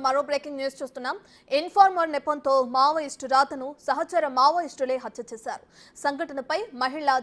మరో breaking news చూస్తున్నాం. Informer నెపంతో మావోయిస్టు రాతను సహచర మావోయిస్టులే హత్య చేశారు. సంఘటనపై మహిళా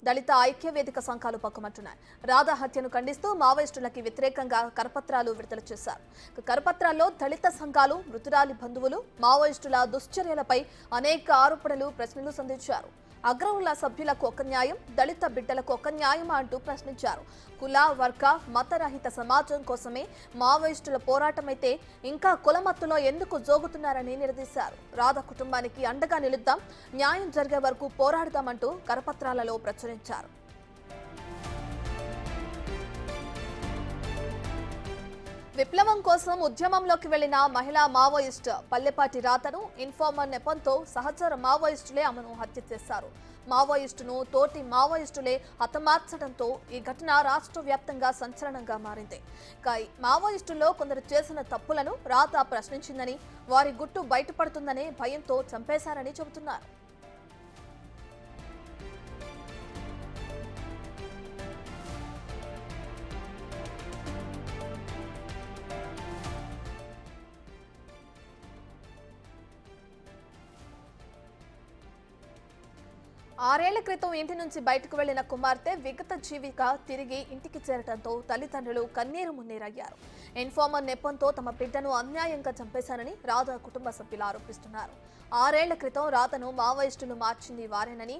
దళిత ఐక్య వేదిక సంఘాలు పక్కమంటున్నాయి. రాధా హత్యను ఖండిస్తూ మావోయిస్టులకి వ్యతిరేకంగా కరపత్రాలు విడుదల చేశారు. కరపత్రాల్లో దళిత సంఘాలు, మృతురాలి బంధువులు మావోయిస్టుల దుశ్చర్యలపై అనేక ఆరోపణలు, ప్రశ్నలు సంధించారు. అగ్రవుల సభ్యులకు ఒక న్యాయం, దళిత బిడ్డలకు ఒక న్యాయమా అంటూ ప్రశ్నించారు. కుల, వర్గ, మతరహిత సమాజం కోసమే మావోయిస్టుల పోరాటమైతే ఇంకా కులమత్తులో ఎందుకు జోగుతున్నారని నిలదీశారు. రాధ కుటుంబానికి అండగా నిలుద్దాం, న్యాయం జరిగే వరకు పోరాడదామంటూ కరపత్రాలలో ప్రచురించారు. విప్లవం కోసం ఉద్యమంలోకి వెళ్లిన మహిళా మావోయిస్ట్ పల్లెపాటి రాతను ఇన్ఫార్మర్ నెపంతో సహచర మావోయిస్టులే ఆమెను హత్య చేశారు. మావోయిస్టును తోటి మావోయిస్టులే హతమార్చడంతో ఈ ఘటన రాష్ట్ర వ్యాప్తంగా సంచలనంగా మారింది. మావోయిస్టుల్లో కొందరు చేసిన తప్పులను రాత ప్రశ్నించిందని, వారి గుట్టు బయటపడుతుందనే భయంతో చంపేశారని చెబుతున్నారు. ఆరేళ్ల క్రితం ఇంటి నుంచి బయటకు వెళ్లిన కుమార్తె విగత జీవిగా తిరిగి ఇంటికి చేరడంతో తల్లిదండ్రులు కన్నీరు మున్నీరయ్యారు. ఇన్ఫార్మర్ నెపంతో తమ బిడ్డను అన్యాయంగా చంపేశారని రాధ కుటుంబ సభ్యులు ఆరోపిస్తున్నారు. ఆరేళ్ల క్రితం రాధను మావోయిస్టులు మార్చింది వారేనని,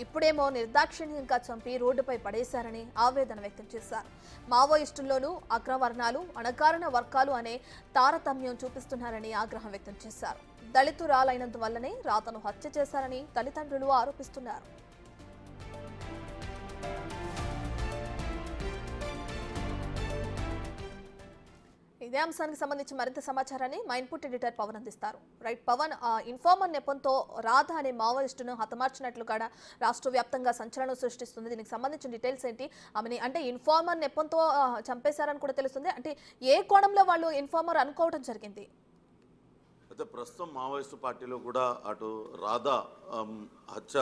ఇప్పుడేమో నిర్దాక్షిణ్యంగా చంపి రోడ్డుపై పడేశారని ఆవేదన వ్యక్తం చేశారు. మావోయిస్టుల్లోనూ అగ్రవర్ణాలు, అణగారిన వర్గాలు అనే తారతమ్యం చూపిస్తున్నారని ఆగ్రహం వ్యక్తం చేశారు. దళితురాలైనందువల్లనే రాతను హత్య చేశారని తల్లిదండ్రులు ఆరోపిస్తున్నారు. ఇదే అంశానికి సంబంధించి మరింత సమాచారాన్ని మా ఇన్పుట్ ఎడిటర్ పవన్ అందిస్తారు. రైట్ పవన్, ఇన్ఫార్మర్ నెపంతో రాధ అనే మావోయిస్టును హతమార్చినట్లు కూడా రాష్ట్ర వ్యాప్తంగా సంచలనం సృష్టిస్తుంది. దీనికి సంబంధించిన డీటెయిల్స్ ఏంటి? ఆమెని అంటే ఇన్ఫార్మర్ నెపంతో చంపేశారని కూడా తెలుస్తుంది. అంటే ఏ కోణంలో వాళ్ళు ఇన్ఫార్మర్ అనుకోవడం జరిగింది? అయితే ప్రస్తుతం మావోయిస్టు పార్టీలో కూడా అటు రాధా హత్య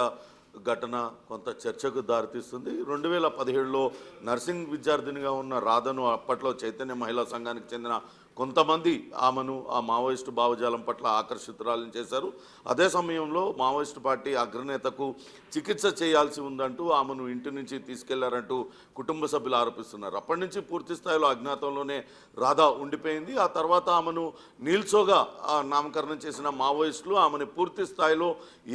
ఘటన కొంత చర్చకు దారితీస్తుంది. 2017లో నర్సింగ్ విద్యార్థినిగా ఉన్న రాధను అప్పట్లో చైతన్య మహిళా సంఘానికి చెందిన కొంతమంది ఆమెను ఆ మావోయిస్టు భావజాలం పట్ల ఆకర్షితురాలను చేశారు. అదే సమయంలో మావోయిస్టు పార్టీ అగ్రనేతకు చికిత్స చేయాల్సి ఉందంటూ ఆమెను ఇంటి నుంచి తీసుకెళ్లారంటూ కుటుంబ సభ్యులు ఆరోపిస్తున్నారు. అప్పటి నుంచి పూర్తి స్థాయిలో అజ్ఞాతంలోనే రాధా ఉండిపోయింది. ఆ తర్వాత ఆమెను నీల్సోగా నామకరణం చేసిన మావోయిస్టులు ఆమెను పూర్తి స్థాయిలో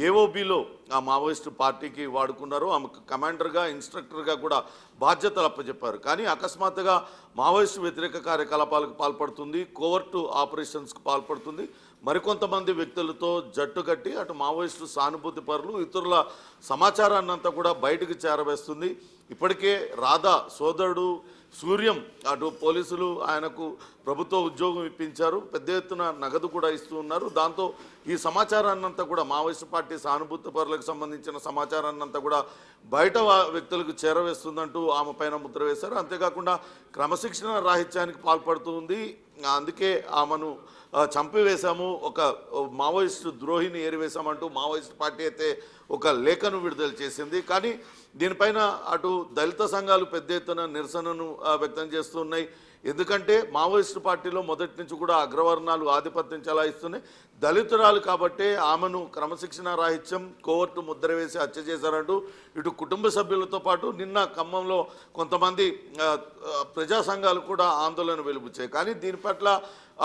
ఏఓబిలో ఆ మావోయిస్టు పార్టీకి వాడుకున్నారు. ఆమె కమాండర్గా, ఇన్స్ట్రక్టర్గా కూడా బాధ్యతలు అప్పచెప్పారు. కానీ అకస్మాత్తుగా మావోయిస్టు వ్యతిరేక కార్యకలాపాలకు పాల్పడుతుంది, కోవర్టు ఆపరేషన్స్కు పాల్పడుతుంది. మరికొంతమంది వ్యక్తులతో జట్టు కట్టి అటు మావోయిస్టు సానుభూతి పరులు, ఇతరుల సమాచారాన్ని అంతా కూడా బయటకు చేరవేస్తుంది. ఇప్పటికే రాధా సోదరుడు సూర్యం అటు పోలీసులు ఆయనకు ప్రభుత్వ ఉద్యోగం ఇప్పించారు, పెద్ద ఎత్తున నగదు కూడా ఇస్తూ ఉన్నారు. దాంతో ఈ సమాచారాన్నంతా కూడా మావోయిస్టు పార్టీ సానుభూతి పరులకు సంబంధించిన సమాచారాన్నంతా కూడా బయట వ్యక్తులకు చేరవేస్తుందంటూ ఆమె పైన ముద్ర వేశారు. అంతేకాకుండా క్రమశిక్షణ రాహిత్యానికి పాల్పడుతుంది, అందుకే ఆమెను చంపివేశాము, ఒక మావోయిస్టు ద్రోహిని ఏరివేశామంటూ మావోయిస్టు పార్టీ అయితే ఒక లేఖను విడుదల చేసింది. కానీ దీనిపైన అటు దళిత సంఘాలు పెద్ద ఎత్తున నిరసనను వ్యక్తం చేస్తున్నాయి. ఎందుకంటే మావోయిస్టు పార్టీలో మొదటి నుంచి కూడా అగ్రవర్ణాలు ఆధిపత్యం చెలాయిస్తున్నాయి. దళితురాలు కాబట్టే ఆమెను క్రమశిక్షణ రాహిత్యం, కోవర్టు ముద్ర వేసి హత్య చేశారంటూ ఇటు కుటుంబ సభ్యులతో పాటు నిన్న ఖమ్మంలో కొంతమంది ప్రజా సంఘాలు కూడా ఆందోళన వెలుబుచ్చాయి. కానీ దీని పట్ల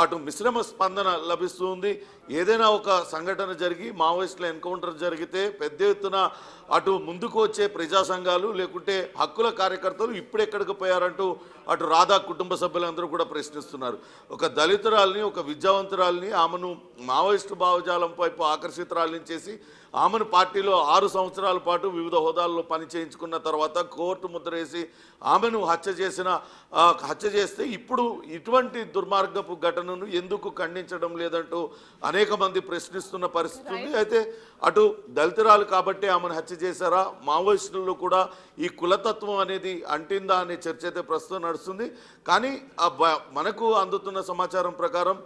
అటు మిశ్రమ స్పందన లభిస్తుంది. ఏదైనా ఒక సంఘటన జరిగి మావోయిస్టుల ఎన్కౌంటర్ జరిగితే పెద్ద ఎత్తున అటు ముందుకు వచ్చే ప్రజా సంఘాలు లేకుంటే హక్కుల కార్యకర్తలు ఇప్పుడెక్కడికి పోయారంటూ అటు రాధా కుటుంబ సభ్యులందరూ కూడా ప్రశ్నిస్తున్నారు. ఒక దళితురాల్ని, ఒక విద్యావంతురాల్ని ఆమెను మావోయిస్టు భావజాలం వైపు ఆకర్షితురాల్ని చేసి ఆమెను పార్టీలో 6 సంవత్సరాల పాటు వివిధ హోదాల్లో పని చేయించుకున్న తర్వాత కోర్టు ముద్ర వేసి ఆమెను హత్య చేస్తే ఇప్పుడు ఇటువంటి దుర్మార్గపు ఘటనను ఎందుకు ఖండించడం లేదంటూ అనేక మంది ప్రశ్నిస్తున్న పరిస్థితి ఉంది. అయితే అటు దళితురాలు కాబట్టి ఆమెను హత్య చేశారా, మావోయిస్టుల్లో కూడా ఈ కులతత్వం అనేది అంటిందా అనే చర్చ అయితే ప్రస్తుతం నడుస్తుంది. కానీ మనకు అందుతున్న సమాచారం ప్రకారం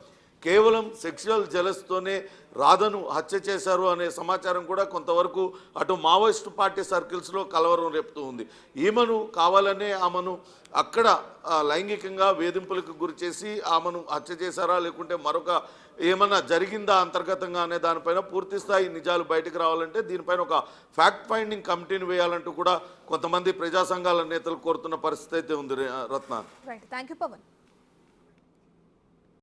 కేవలం సెక్షువల్ జెలస్తోనే రాధను హత్య చేశారు అనే సమాచారం కూడా కొంతవరకు అటు మావోయిస్టు పార్టీ సర్కిల్స్లో కలవరం రేపుతూ ఉంది. ఈమెను కావాలనే ఆమెను అక్కడ లైంగికంగా వేధింపులకు గురి చేసి ఆమెను హత్య చేశారా, లేకుంటే మరొక ఏమన్నా జరిగిందా అంతర్గతంగా అనే దానిపైన పూర్తి స్థాయి నిజాలు బయటకు రావాలంటే దీనిపైన ఒక ఫ్యాక్ట్ ఫైండింగ్ కమిటీని వేయాలంటూ కూడా కొంతమంది ప్రజా సంఘాల నేతలు కోరుతున్న పరిస్థితి అయితే ఉంది Ratna. Right, thank you Pawan.